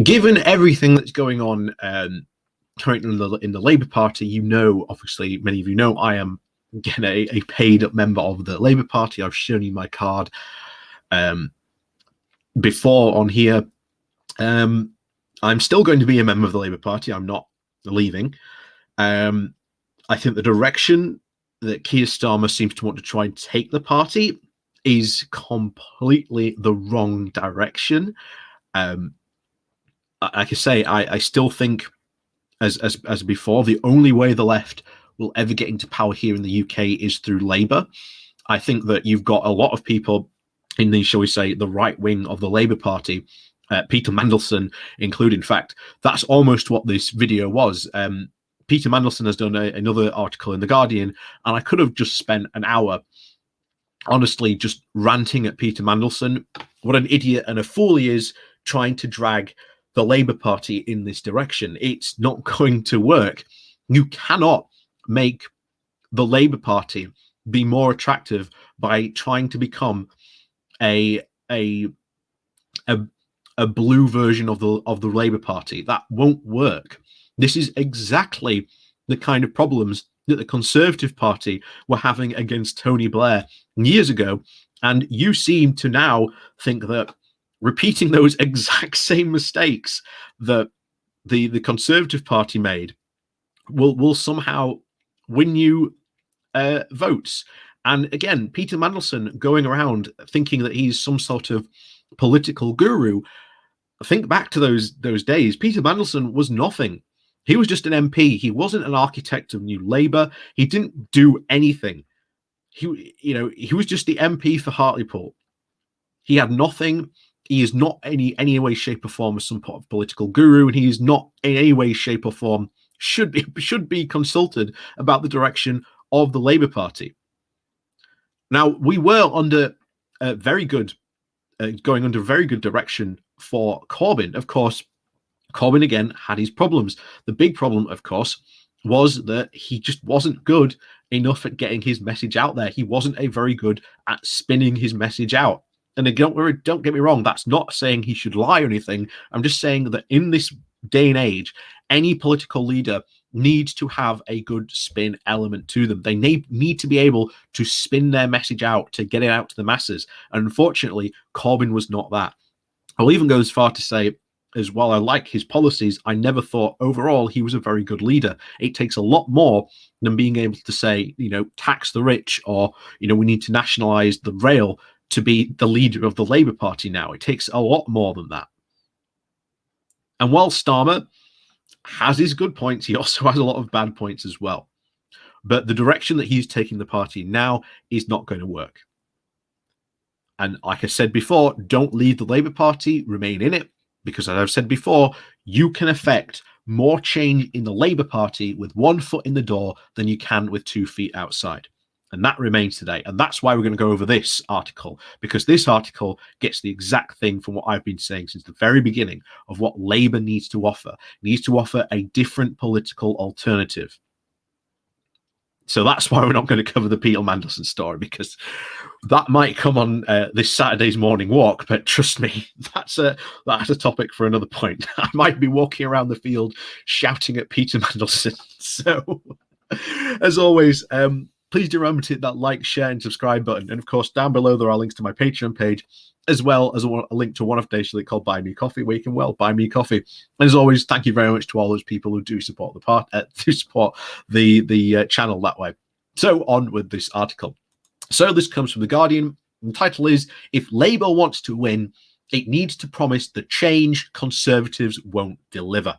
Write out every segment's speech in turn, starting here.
Given everything that's going on currently in the Labour Party, obviously, many of you know, I am again a paid member of the Labour Party. I've shown you my card before on here. I'm still going to be a member of the Labour Party. I'm not leaving. I think the direction that Keir Starmer seems to want to try and take the party is completely the wrong direction. Like I say, I still think, as before, the only way the left will ever get into power here in the UK is through Labour. I think that you've got a lot of people in the, shall we say, the right wing of the Labour Party, Peter Mandelson included. In fact, that's almost what this video was. Peter Mandelson has done another article in The Guardian, and I could have just spent an hour, honestly, just ranting at Peter Mandelson, what an idiot and a fool he is, trying to drag the Labour Party in this direction. It's not going to work. You cannot make the Labour Party be more attractive by trying to become a blue version of the Labour Party. That won't work. This is exactly the kind of problems that the Conservative Party were having against Tony Blair years ago, and you seem to now think that repeating those exact same mistakes that the Conservative Party made will somehow win you votes. And again, Peter Mandelson going around thinking that he's some sort of political guru. Think back to those days. Peter Mandelson was nothing. He was just an MP. He wasn't an architect of New Labour. He didn't do anything. He was just the MP for Hartlepool. He had nothing. He is not any way, shape, or form some sort of political guru, and he is not in any way, shape, or form should be consulted about the direction of the Labour Party. Now, we were under going under very good direction for Corbyn. Of course, Corbyn again had his problems. The big problem, of course, was that he just wasn't good enough at getting his message out there. He wasn't very good at spinning his message out. And again, don't get me wrong, that's not saying he should lie or anything. I'm just saying that in this day and age, any political leader needs to have a good spin element to them. They need to be able to spin their message out to get it out to the masses. And unfortunately, Corbyn was not that. I'll even go as far to say, as well, I like his policies, I never thought overall he was a very good leader. It takes a lot more than being able to say, tax the rich, or, we need to nationalize the rail to be the leader of the Labour Party now. It takes a lot more than that. And while Starmer has his good points, he also has a lot of bad points as well. But the direction that he's taking the party now is not going to work. And like I said before, don't leave the Labour Party, remain in it, because as I've said before, you can affect more change in the Labour Party with 1 foot in the door than you can with 2 feet outside. And that remains today. And that's why we're going to go over this article, because this article gets the exact thing from what I've been saying since the very beginning of what Labour needs to offer. It needs to offer a different political alternative. So that's why we're not going to cover the Peter Mandelson story, because that might come on this Saturday's morning walk. But trust me, that's a topic for another point. I might be walking around the field shouting at Peter Mandelson. So, as always, please do remember to hit that like, share, and subscribe button. And of course, down below there are links to my Patreon page, as well as a link to one of today's link called Buy Me Coffee, where you can buy me coffee. And as always, thank you very much to all those people who do support the channel that way. So on with this article. So this comes from The Guardian. The title is, "If Labour wants to win, it needs to promise the change Conservatives won't deliver."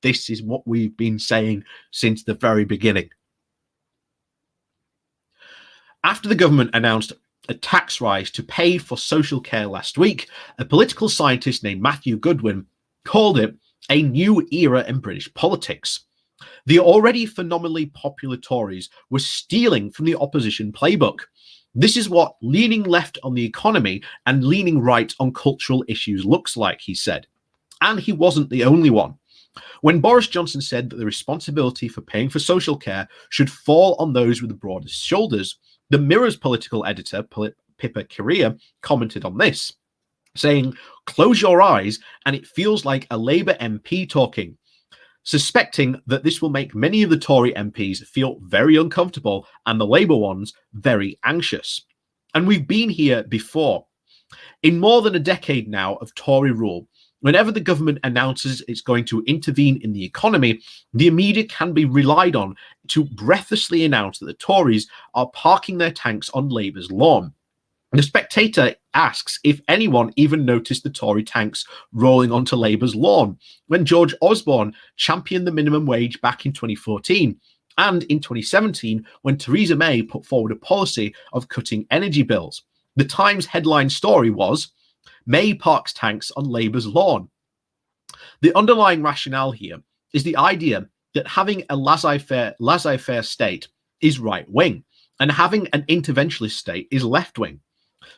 This is what we've been saying since the very beginning. After the government announced a tax rise to pay for social care last week, a political scientist named Matthew Goodwin called it a new era in British politics. The already phenomenally popular Tories were stealing from the opposition playbook. This is what leaning left on the economy and leaning right on cultural issues looks like, he said. And he wasn't the only one. When Boris Johnson said that the responsibility for paying for social care should fall on those with the broadest shoulders, the Mirror's political editor, Pippa Career, commented on this. saying, "Close your eyes, and it feels like a Labour MP talking," suspecting that this will make many of the Tory MPs feel very uncomfortable and the Labour ones very anxious. And we've been here before. In more than a decade now of Tory rule, whenever the government announces it's going to intervene in the economy, the media can be relied on to breathlessly announce that the Tories are parking their tanks on Labour's lawn. The Spectator asks if anyone even noticed the Tory tanks rolling onto Labour's lawn when George Osborne championed the minimum wage back in 2014, and in 2017 when Theresa May put forward a policy of cutting energy bills. The Times headline story was, "May parks tanks on Labour's lawn." The underlying rationale here is the idea that having a laissez-faire state is right-wing, and having an interventionist state is left-wing.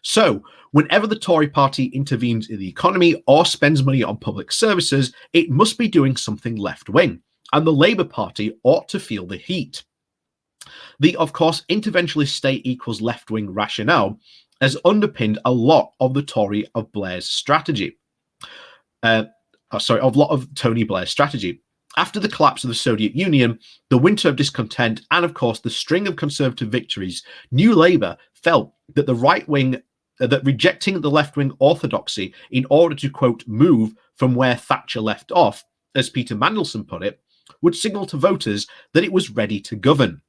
So, whenever the Tory party intervenes in the economy or spends money on public services, it must be doing something left wing, and the Labour Party ought to feel the heat. The, of course, interventionist state equals left wing rationale has underpinned a lot of the Tory of Blair's strategy. A lot of Tony Blair's strategy. After the collapse of the Soviet Union, the winter of discontent, and of course the string of Conservative victories, New Labour felt that the right wing, that rejecting the left wing orthodoxy in order to, quote, move from where Thatcher left off, as Peter Mandelson put it, would signal to voters that it was ready to govern.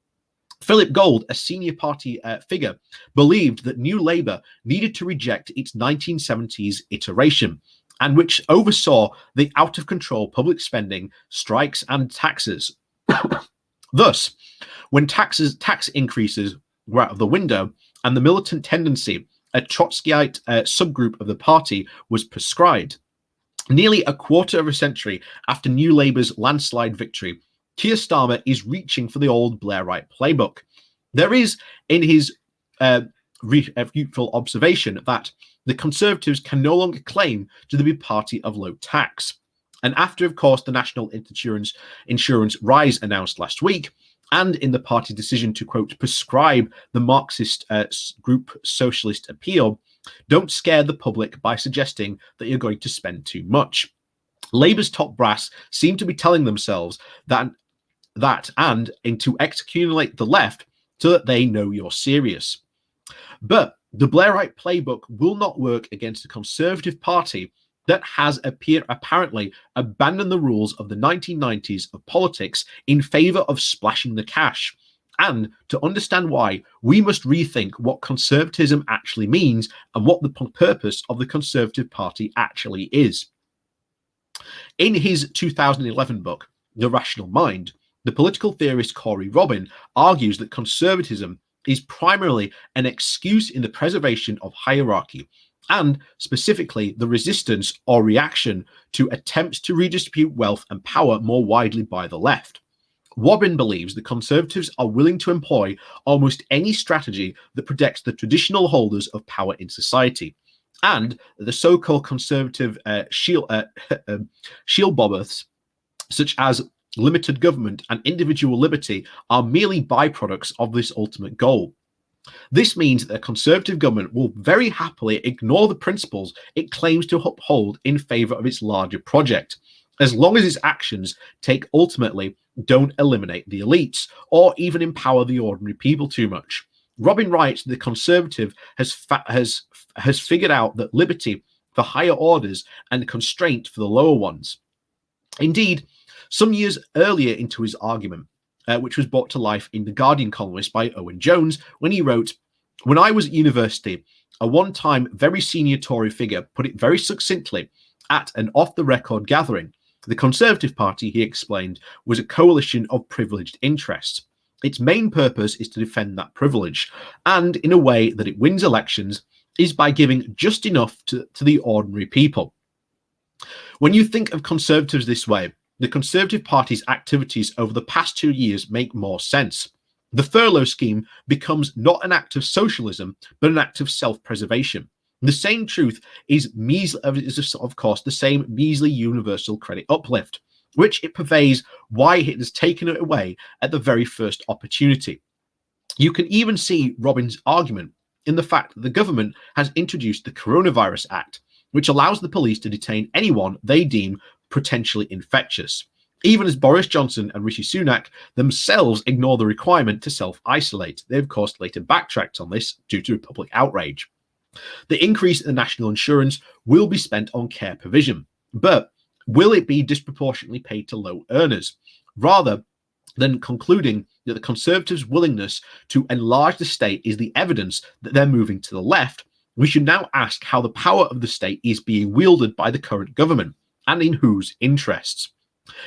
Philip Gold, a senior party figure, believed that New Labour needed to reject its 1970s iteration, and which oversaw the out-of-control public spending, strikes, and taxes. Thus, when tax increases were out of the window and the militant tendency, a Trotskyite subgroup of the party, was prescribed. Nearly a quarter of a century after New Labour's landslide victory, Keir Starmer is reaching for the old Blairite playbook. There is, in his refutable observation, that the Conservatives can no longer claim to be a party of low tax. And after, of course, the national insurance rise announced last week, and in the party's decision to, quote, prescribe the Marxist group socialist appeal, don't scare the public by suggesting that you're going to spend too much. Labour's top brass seem to be telling themselves that and to accumulate the left so that they know you're serious. But the Blairite playbook will not work against a Conservative Party that has apparently abandoned the rules of the 1990s of politics in favour of splashing the cash. And to understand why, we must rethink what conservatism actually means and what the purpose of the Conservative Party actually is. In his 2011 book, The Rational Mind, the political theorist Corey Robin argues that conservatism is primarily an excuse in the preservation of hierarchy, and specifically the resistance or reaction to attempts to redistribute wealth and power more widely by the left. Robin believes that Conservatives are willing to employ almost any strategy that protects the traditional holders of power in society, and the so-called conservative shield bobbers, such as limited government and individual liberty, are merely byproducts of this ultimate goal. This means that a Conservative government will very happily ignore the principles it claims to uphold in favour of its larger project, as long as its actions ultimately don't eliminate the elites or even empower the ordinary people too much. Robin writes that the Conservative has figured out that liberty for higher orders and constraint for the lower ones. Indeed, some years earlier into his argument, which was brought to life in The Guardian columnist by Owen Jones, when he wrote, "When I was at university, a one-time very senior Tory figure put it very succinctly at an off-the-record gathering. The Conservative Party," he explained, "was a coalition of privileged interests. Its main purpose is to defend that privilege, and in a way that it wins elections is by giving just enough to the ordinary people." When you think of Conservatives this way, the Conservative Party's activities over the past 2 years make more sense. The furlough scheme becomes not an act of socialism, but an act of self-preservation. The same truth is, of course, the same measly universal credit uplift, which it purveys why it has taken it away at the very first opportunity. You can even see Robin's argument in the fact that the government has introduced the Coronavirus Act, which allows the police to detain anyone they deem potentially infectious, even as Boris Johnson and Rishi Sunak themselves ignore the requirement to self-isolate. They, of course, later backtracked on this due to public outrage. The increase in the national insurance will be spent on care provision, but will it be disproportionately paid to low earners? Rather than concluding that the Conservatives' willingness to enlarge the state is the evidence that they're moving to the left, we should now ask how the power of the state is being wielded by the current government and in whose interests.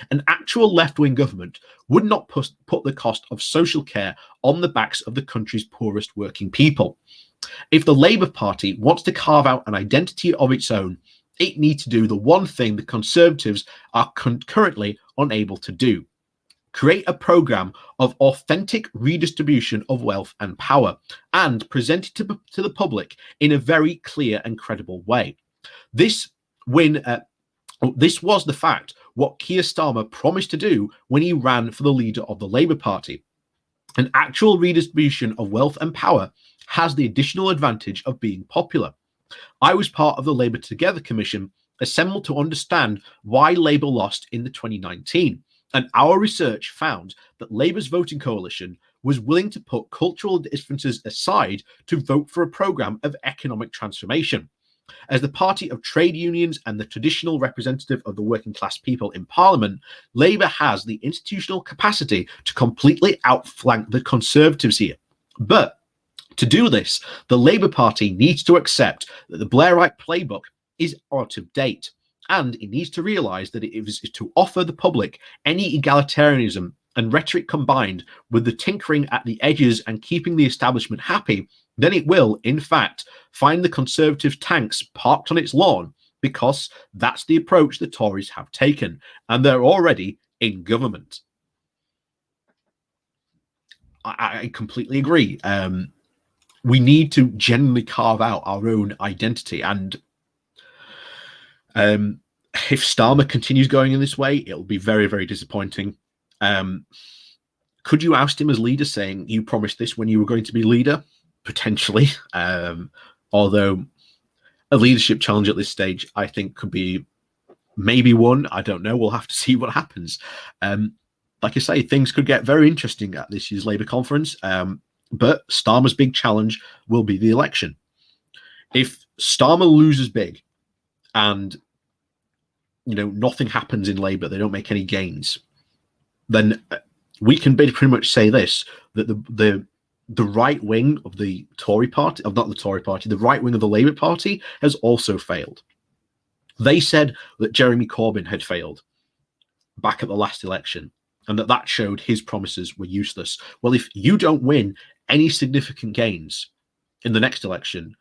An actual left-wing government would not put the cost of social care on the backs of the country's poorest working people. If the Labour Party wants to carve out an identity of its own, it needs to do the one thing the Conservatives are currently unable to do: create a programme of authentic redistribution of wealth and power and present it to the public in a very clear and credible way. This was the fact what Keir Starmer promised to do when he ran for the leader of the Labour Party. An actual redistribution of wealth and power has the additional advantage of being popular. I was part of the Labour Together Commission assembled to understand why Labour lost in the 2019, and our research found that Labour's voting coalition was willing to put cultural differences aside to vote for a programme of economic transformation. As the party of trade unions and the traditional representative of the working class people in Parliament, Labour has the institutional capacity to completely outflank the Conservatives here. But to do this, the Labour Party needs to accept that the Blairite playbook is out of date, and it needs to realise that it is to offer the public any egalitarianism and rhetoric combined with the tinkering at the edges and keeping the establishment happy, then it will, in fact, find the Conservative tanks parked on its lawn, because that's the approach the Tories have taken, and they're already in government. I completely agree. We need to genuinely carve out our own identity, and if Starmer continues going in this way, it'll be very, very disappointing. Could you oust him as leader, saying you promised this when you were going to be leader? Potentially. Although a leadership challenge at this stage, I think, could be maybe one. I don't know. We'll have to see what happens. Like I say, things could get very interesting at this year's Labour conference. But Starmer's big challenge will be the election. If Starmer loses big and nothing happens in Labour, they don't make any gains, then we can pretty much say this, that the right wing of the Tory party, the right wing of the Labour Party has also failed. They said that Jeremy Corbyn had failed back at the last election, and that showed his promises were useless. Well, if you don't win any significant gains in the next election,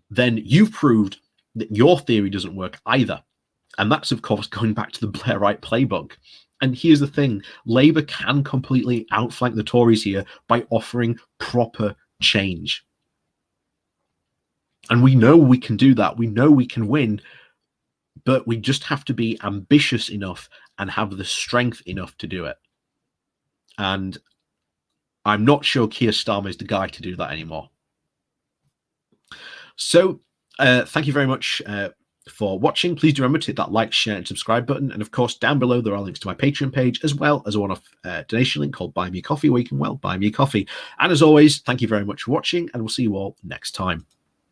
then you've proved that your theory doesn't work either. And that's, of course, going back to the Blairite playbook. And here's the thing, Labour can completely outflank the Tories here by offering proper change. And we know we can do that. We know we can win, but we just have to be ambitious enough and have the strength enough to do it. And I'm not sure Keir Starmer is the guy to do that anymore. So thank you very much for watching. Please do remember to hit that like, share, and subscribe button. And of course, down below, there are links to my Patreon page, as well as a one-off donation link called Buy Me a Coffee, where you can, buy me a coffee. And as always, thank you very much for watching, and we'll see you all next time.